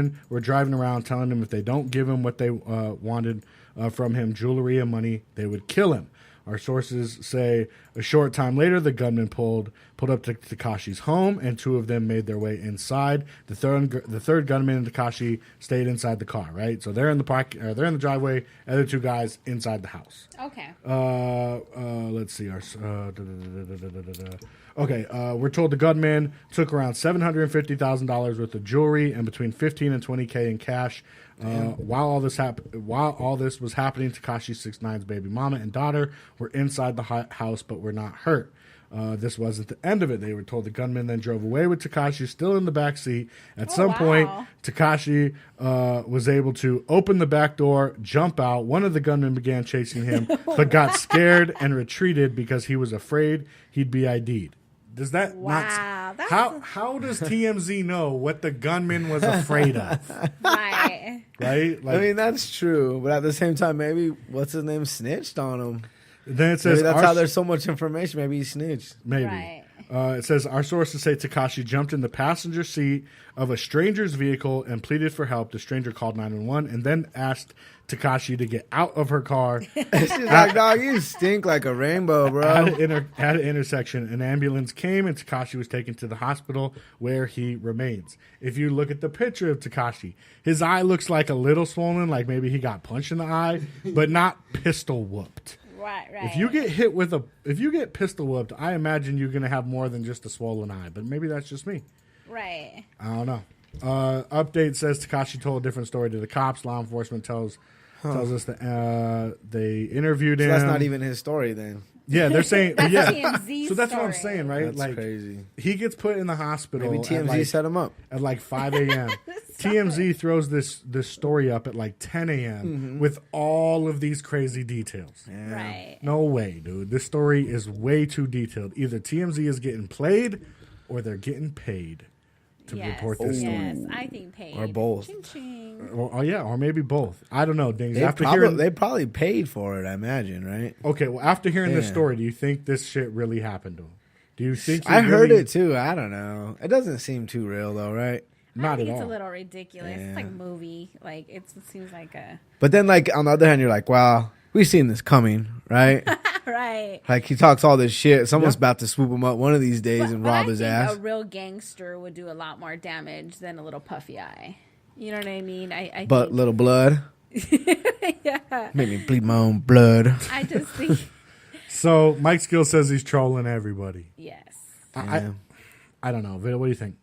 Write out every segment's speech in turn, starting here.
gunmen were driving around telling him if they don't give him what they wanted from him, jewelry and money, they would kill him. Our sources say a short time later, the gunman pulled up to Tekashi's home, and two of them made their way inside. The third gunman and Tekashi stayed inside the car. Right, so they're in the driveway. Other two guys inside the house. Okay. Let's see. Okay, we're told the gunman took around $750,000 worth of jewelry and between $15 and $20K in cash. While all this was happening, Tekashi 6ix9ine's baby mama and daughter were inside the house, but were not hurt. This wasn't the end of it. They were told the gunman then drove away with Tekashi still in the back seat. At some point, Tekashi was able to open the back door, jump out. One of the gunmen began chasing him, but got scared and retreated because he was afraid he'd be ID'd. Does that not? How does TMZ know what the gunman was afraid of? Right. Right. I mean, that's true, but at the same time, maybe what's his name snitched on him. Then it says maybe that's how there's so much information. Maybe he snitched. Maybe. Right. It says our sources say Tekashi jumped in the passenger seat of a stranger's vehicle and pleaded for help. The stranger called 911 and then asked Tekashi to get out of her car. She's like, dog, you stink like a rainbow, bro. At an intersection, an ambulance came and Tekashi was taken to the hospital where he remains. If you look at the picture of Tekashi, his eye looks like a little swollen, like maybe he got punched in the eye, but not pistol whooped. Right. If you get pistol whooped, I imagine you're gonna have more than just a swollen eye. But maybe that's just me. Right. I don't know. Update says Tekashi told a different story to the cops. Law enforcement tells us that they interviewed him. So that's not even his story then. Yeah, they're saying TMZ's So that's story. what I'm saying, right? That's like crazy. He gets put in the hospital. Maybe TMZ set him up at like 5 a.m. TMZ throws this story up at like 10 a.m. with all of these crazy details. Yeah. Right. No way, dude. This story is way too detailed. Either TMZ is getting played or they're getting paid to report this story. Yes, I think paid. Or both. Ching, ching. Or maybe both. I don't know, Dings. They probably paid for it, I imagine, right? Okay, well, after hearing this story, do you think this shit really happened to him? Do you think I heard it too. I don't know. It doesn't seem too real though, right? Not at all. It's a little ridiculous. Yeah. It's like a movie. Like it seems like a. But then, like on the other hand, you're like, wow, we've seen this coming, right? Right. Like he talks all this shit. Someone's about to swoop him up one of these days and rob his ass. A real gangster would do a lot more damage than a little puffy eye. You know what I mean? I but think... little blood. Yeah. Made me bleed my own blood. I just think. So Mike Skill says he's trolling everybody. Yes. I don't know. What do you think?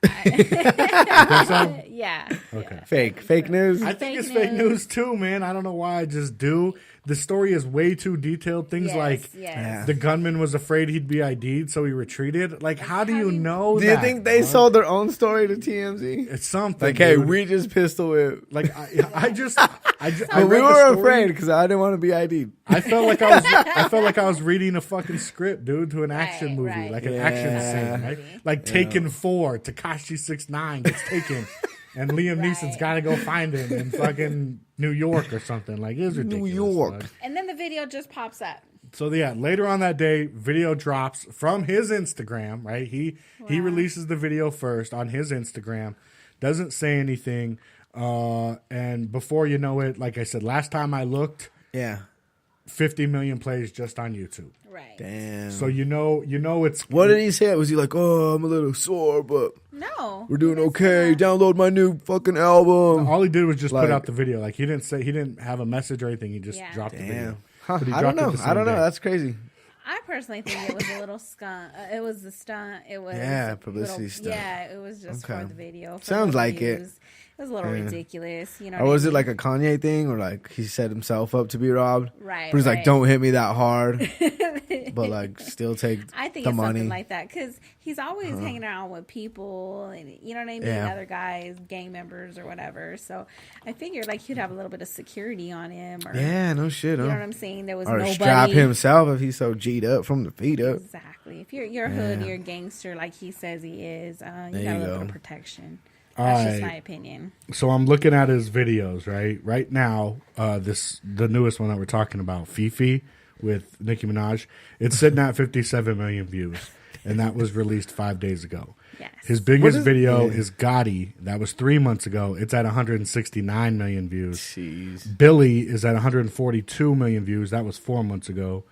You think so? Yeah. Okay. Yeah. Fake news. I think it's fake news too, man. I don't know why. I just do. The story is way too detailed. Things like the gunman was afraid he'd be ID'd, so he retreated. Like, how do you know do that? You think they sold their own story to TMZ? It's something. Like, hey, dude. we just pistol whipped. Like, I we were afraid because I didn't want to be ID'd. I felt like I was reading a fucking script, dude, to an action movie, like an action scene, right? Like Taken 4, Tekashi 6ix9ine gets taken, and Liam Neeson's got to go find him in fucking New York or something. Like, it's ridiculous. New York. Bud. And then the video just pops up. So later on that day, video drops from his Instagram, right? He releases the video first on his Instagram, doesn't say anything, and before you know it, like I said, last time I looked, 50 million plays just on YouTube. Right. Damn. So you know it's. What did he say? Was he like, oh, I'm a little sore, but no, we're doing okay. Download my new fucking album. All he did was just put out the video. Like he didn't have a message or anything. He just dropped the video. Huh, I don't know. That's crazy. I personally think it was a little stunt. It was a stunt. It was publicity stunt. Yeah, it was just for the video. Sounds like it. It was a little ridiculous, you know. Or was it like a Kanye thing, or like he set himself up to be robbed? Right. But he's like, don't hit me that hard, but like still take I think the it's money. something like that because he's always hanging around with people, and you know what I mean, other guys, gang members or whatever. So I figured like he'd have a little bit of security on him. Or, no shit. You know what I'm saying? There was or nobody. strap himself if he's so G'd up from the feet up. Exactly. If you're hood, you're a gangster like he says he is. You got a little bit of protection. That's just my opinion. So I'm looking at his videos, right? Right now, the newest one that we're talking about, Fifi with Nicki Minaj, it's sitting at 57 million views. and that was released 5 days ago. Yes. His biggest video is Gotti. That was 3 months ago. It's at 169 million views. Jeez. Billy is at 142 million views. That was 4 months ago.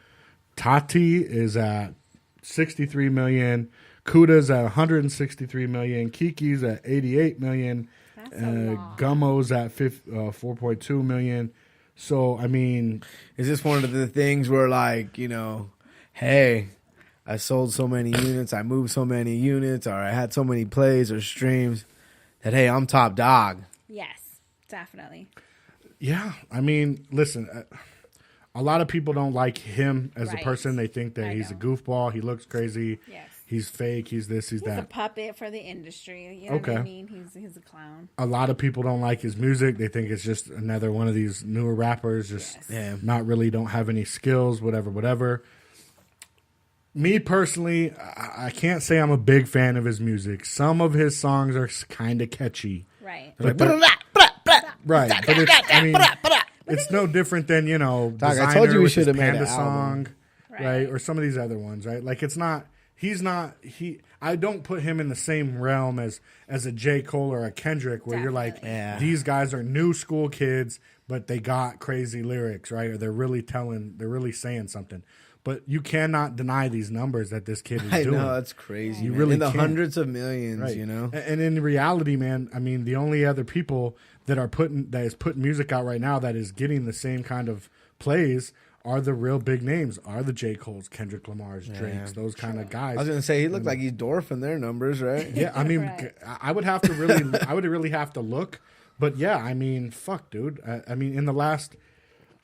Tati is at 63 million. Kuda's at 163 million. Kiki's at 88 million. That's a lot. Gummo's at 4.2 million. So, I mean... Is this one of the things where, like, you know, hey, I sold so many units, I moved so many units, or I had so many plays or streams that, hey, I'm top dog? Yes, definitely. Yeah, I mean, listen, a lot of people don't like him as a person. They think that he's a goofball. He looks crazy. Yes. He's fake. He's this. He's that. He's a puppet for the industry. You know what I mean? He's a clown. A lot of people don't like his music. They think it's just another one of these newer rappers. Just not really, don't have any skills, whatever. Me personally, I can't say I'm a big fan of his music. Some of his songs are kind of catchy. Right. But right. But it's no different than, you know, Dog, Designer I told you we with his should have made Panda an song, album. right? Or some of these other ones, right? Like I don't put him in the same realm as a J. Cole or a Kendrick, where you're like, these guys are new school kids, but they got crazy lyrics, right? Or they're really saying something. But you cannot deny these numbers that this kid is doing. I know, that's crazy. You man. really in the can't. hundreds of millions, Right. you know? And in reality, man, I mean, the only other people that is putting music out right now that is getting the same kind of plays are the real big names, are the J. Cole's, Kendrick Lamar's, Drake's, those kind of guys. I was going to say, he looked like he's dwarfing their numbers, right? Yeah, I mean, I would really have to look. But yeah, I mean, fuck, dude. I mean,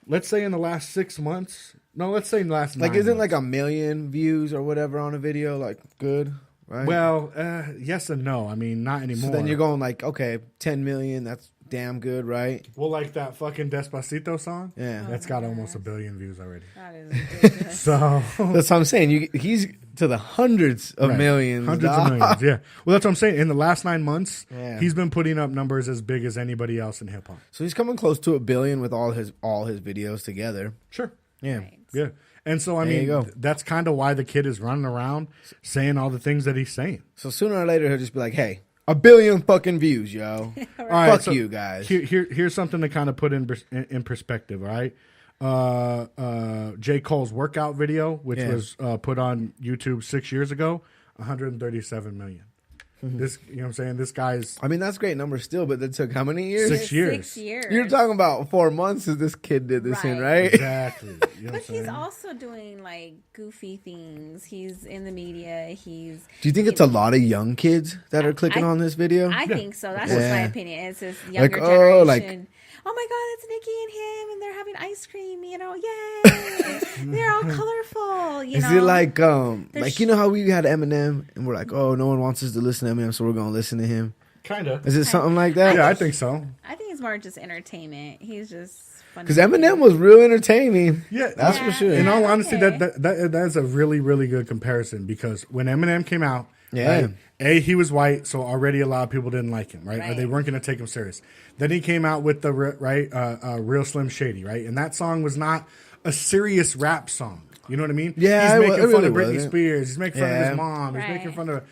let's say in the last 6 months. No, let's say in the last 9 Like, isn't months. like 1 million views or whatever on a video, like, good, right? Well, yes and no. I mean, not anymore. So then you're going like, okay, 10 million, that's damn good, right? Well, like that fucking Despacito song? Yeah. That's got almost 1 billion views already. That is ridiculous. So... That's what I'm saying. He's to the hundreds of millions. Hundreds dog. of millions, yeah. Well, that's what I'm saying. In the last 9 months, Yeah. he's been putting up numbers as big as anybody else in hip-hop. So he's coming close to 1 billion with all his videos together. Sure. Yeah. Right. Yeah. And so, I There you mean, go. that's kind of why the kid is running around saying all the things that he's saying. So sooner or later, he'll just be like, hey, 1 billion fucking views, yo. All right, Fuck so you guys. Here's something to kind of put in perspective, all right? J. Cole's workout video, which was put on YouTube 6 years ago, 137 million. This, you know what I'm saying? This guy's I mean, that's great numbers still, but that took how many years? 6 years. 6 years. You're talking about 4 months since this kid did this in, Right. right? Exactly. You know what I'm But he's saying? also doing like goofy things. He's in the media. Do you think it's a lot of young kids that are clicking on this video? I think so. That's just my opinion. It's this younger Like, oh, generation. Oh my God, it's Nikki and him, and they're having ice cream. You know, yay! They're all colorful. You Is know, it like you know how we had Eminem and we're like, oh, no one wants us to listen to Eminem, so we're gonna listen to him. Kind of. Is it something like that? Yeah, I think so. I think it's more just entertainment. He's just funny. Because Eminem was real entertaining. Yeah, that's for sure. In all honesty, okay. that is a really, really good comparison, because when Eminem came out, Yeah. right, he was white, so already a lot of people didn't like him, right? Or Right. they weren't going to take him serious. Then he came out with the Real Slim Shady, right? And that song was not a serious rap song. You know what I mean? Yeah, he's making it fun really of Britney wasn't. Spears. He's making fun of Yeah. his mom. He's Right. making fun of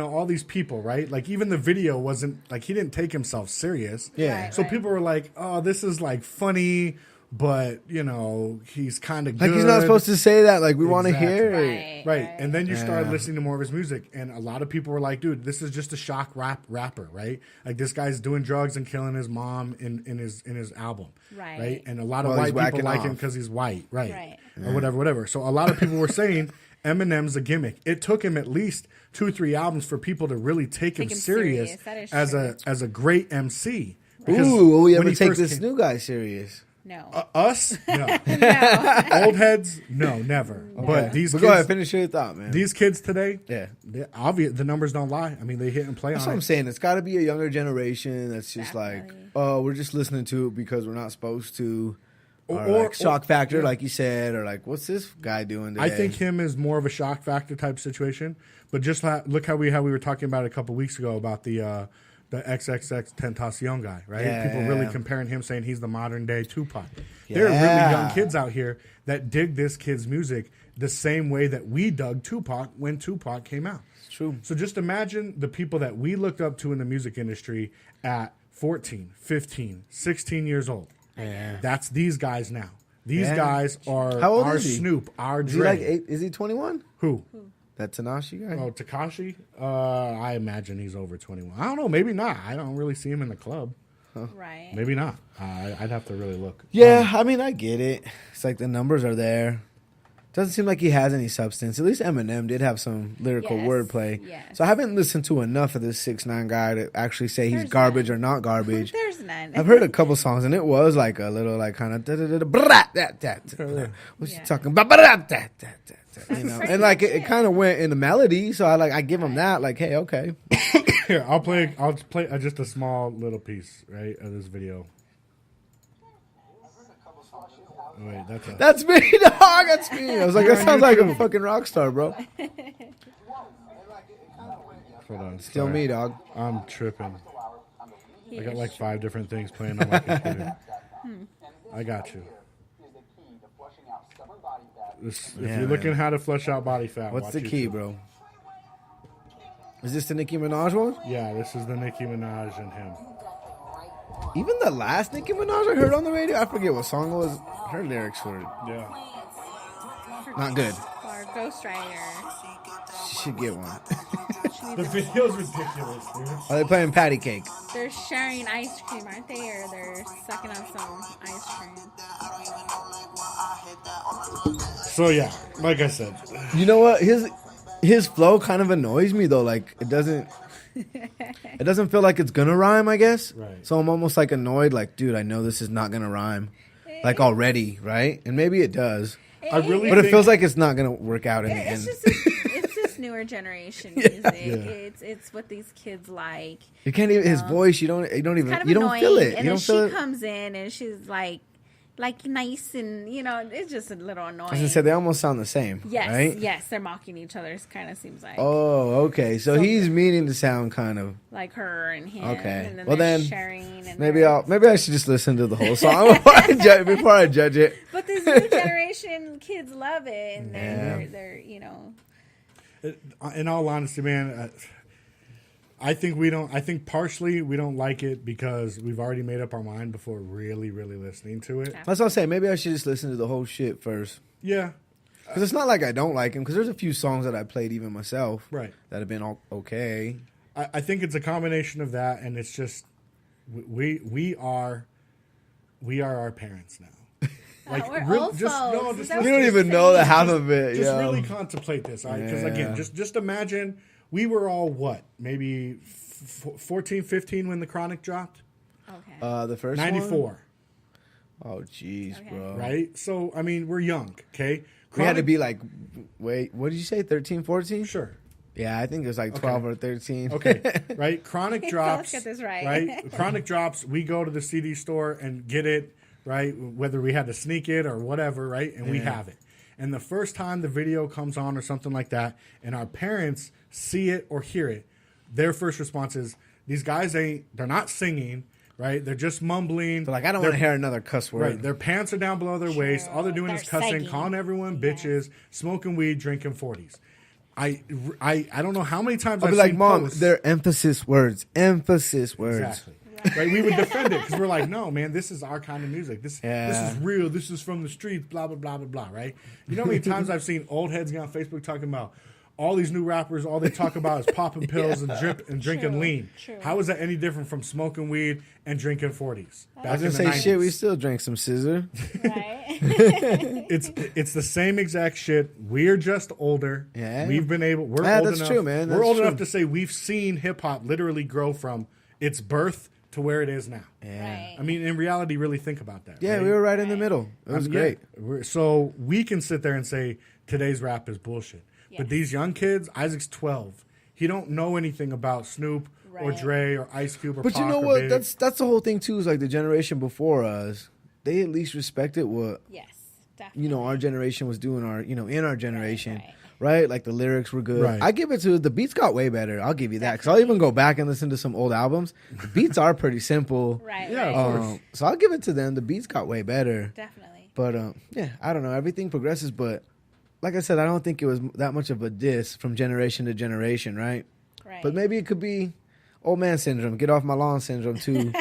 all these people, right? Like even the video wasn't like, he didn't take himself serious. Yeah. Right, So right. people were like, "Oh, this is like funny." But he's kind of Like good. he's not supposed to say that. Like we want to Exactly. hear it. Right. And then you started Yeah. listening to more of his music, and a lot of people were like, dude, this is just a shock rapper, right? Like this guy's doing drugs and killing his mom in his album. Right. And a lot of Well, he's white people whacking like him off. because he's white, right? Right. Or whatever. So a lot of people were saying Eminem's a gimmick. It took him at least 2-3 albums for people to really take him serious That is as true. a great MC. Because Ooh, will we when ever he take first this came- new guy serious? No. Us? No. No. Old heads? No, never. But these But kids, go ahead, finish your thought, man. these kids today, Yeah. the numbers don't lie. I mean, they hit and play That's on what I'm it. saying. It's got to be a younger generation that's just like, Definitely. oh, we're just listening to it because we're not supposed to. Or, Or- like shock factor, yeah. like you said, or like, what's this guy doing today? I think him is more of a shock factor type situation. But just look how we were talking about it a couple weeks ago about the the XXX Tentacion guy, right? Yeah, People yeah, really yeah. comparing him, saying he's the modern day Tupac. Yeah. There are really young kids out here that dig this kid's music the same way that we dug Tupac when Tupac came out. It's true. So just imagine the people that we looked up to in the music industry at 14, 15, 16 years old. Yeah. That's these guys now. These Yeah. guys are How old our is he? Snoop, our Is he Dre. like 8? Is he 21? Who? That Tanashi guy? Oh, Tekashi? I imagine he's over 21. I don't know. Maybe not. I don't really see him in the club. Right. Maybe not. I'd have to really look. Yeah, I mean, I get it. It's like the numbers are there. Doesn't seem like he has any substance. At least Eminem did have some lyrical Yes, wordplay. yes. So I haven't listened to enough of this 6ix9ine guy to actually say he's There's garbage none. or not garbage. There's none. I've heard a couple songs, and it was like a little, like, kind of what's she Yeah. talking about? You know, and like it kind of went in the melody, so I give him that. Like, hey, okay, Here, I'll play just a small little piece, right, of this video. Oh, wait, that's me, dog. That's me. I was like, that sounds like a fucking rock star, bro. Hold on. Still sorry. me, dog. I'm tripping. He I got is like 5 different things playing on my computer. I got you. If Yeah, you're looking man. how to flush out body fat, What's watch the key, YouTube. bro? Is this the Nicki Minaj one? Yeah, this is the Nicki Minaj and him. Even the last Nicki Minaj I heard on the radio, I forget what song it was. Her lyrics were Yeah. not good. Or Ghostwriter. She should get one. The video's ridiculous, dude. Are they playing patty cake? They're sharing ice cream, aren't they? Or they're sucking on some ice cream. So yeah, like I said, You know what? His flow kind of annoys me though. Like it doesn't feel like it's gonna rhyme, I guess. Right. So I'm almost like annoyed. Like, dude, I know this is not gonna rhyme. Like already, right? And maybe it does, I really but it think- feels like it's not gonna work out in the end. It's just newer generation music. Yeah. It's what these kids like. You can't even his voice. You don't even. Kind of You don't annoying. feel it. And You then don't she feel it. comes in and she's like nice and it's just a little annoying. I was gonna say they almost sound the same. Yes, Right? yes, they're mocking each other. It kind of seems like Oh, okay. So he's meaning to sound kind of. like her and him. Okay. And then Well, they're then, sharing. And Maybe they're- I should just listen to the whole song before I judge it. But this new generation kids love it, and Yeah. they're in all honesty, man, I think partially we don't like it because we've already made up our mind before really, really listening to it. That's what I'm saying. Maybe I should just listen to the whole shit first. Yeah, Because it's not like I don't like him. Because there's a few songs that I played even myself. Right. That have been all okay. I think it's a combination of that, and it's just we are our parents now. Like we're real- old just folks. no, Is just that You what don't you're even know the saying? half of it. just yo. really contemplate this, all right? Because Yeah. again, just imagine we were all what, maybe 14, 15 when the Chronic dropped, Okay. The first one? 94, Oh, jeez, Okay. bro. right? So I mean, we're young, okay? We had to Chronic- be like, wait, what did you say? 13, 14? sure. Yeah, I think it was like 12 or 13. Okay, right? Chronic drops. Let's get this right. Right? Chronic drops. We go to the CD store and get it, right? Whether we had to sneak it or whatever, right? And we have it. And the first time the video comes on or something like that, and our parents see it or hear it, their first response is, these guys they're not singing, right? They're just mumbling. They're like, I don't want to hear another cuss word. Right, their pants are down below their waist. All they're doing is They're cussing, sagging. calling everyone bitches, smoking weed, drinking 40s. I don't know how many times I'll I've be like, seen Mom, posts. they're emphasis words. Emphasis words. Exactly. Right, we would defend it because we're like, no, man, this is our kind of music. This is real. This is from the streets. Blah blah blah blah blah. Right? You know how many times I've seen old heads get on Facebook talking about all these new rappers. All they talk about is popping pills and drinking True, lean. true. How is that any different from smoking weed and drinking 40s? I was going to say, shit, we still drank some scissor. Right. It's the same exact shit. We're just older. Yeah. We've been able. We're Yeah, old that's enough. true, man. We're That's old true. enough to say we've seen hip hop literally grow from its birth to where it is now. Right. I mean, in reality, really think about that. Yeah, right? we were right in the middle. It was great. So we can sit there and say today's rap is bullshit. But Yes. these young kids, Isaac's 12. He don't know anything about Snoop or Right. Dre or Ice Cube or But you Pac know or what? Big. That's the whole thing, too, is like the generation before us, they at least respected what, Yes. Definitely. our generation was doing, in our generation. right. right? Like the lyrics were good. Right. I give it to the beats got way better. I'll give you that because I'll even go back and listen to some old albums. The beats are pretty simple. Right. Yeah, right. of course. So I'll give it to them. The beats got way better. Definitely. But yeah, I don't know. Everything progresses, but like I said, I don't think it was that much of a diss from generation to generation, right? Right. But maybe it could be old man syndrome, get off my lawn syndrome too.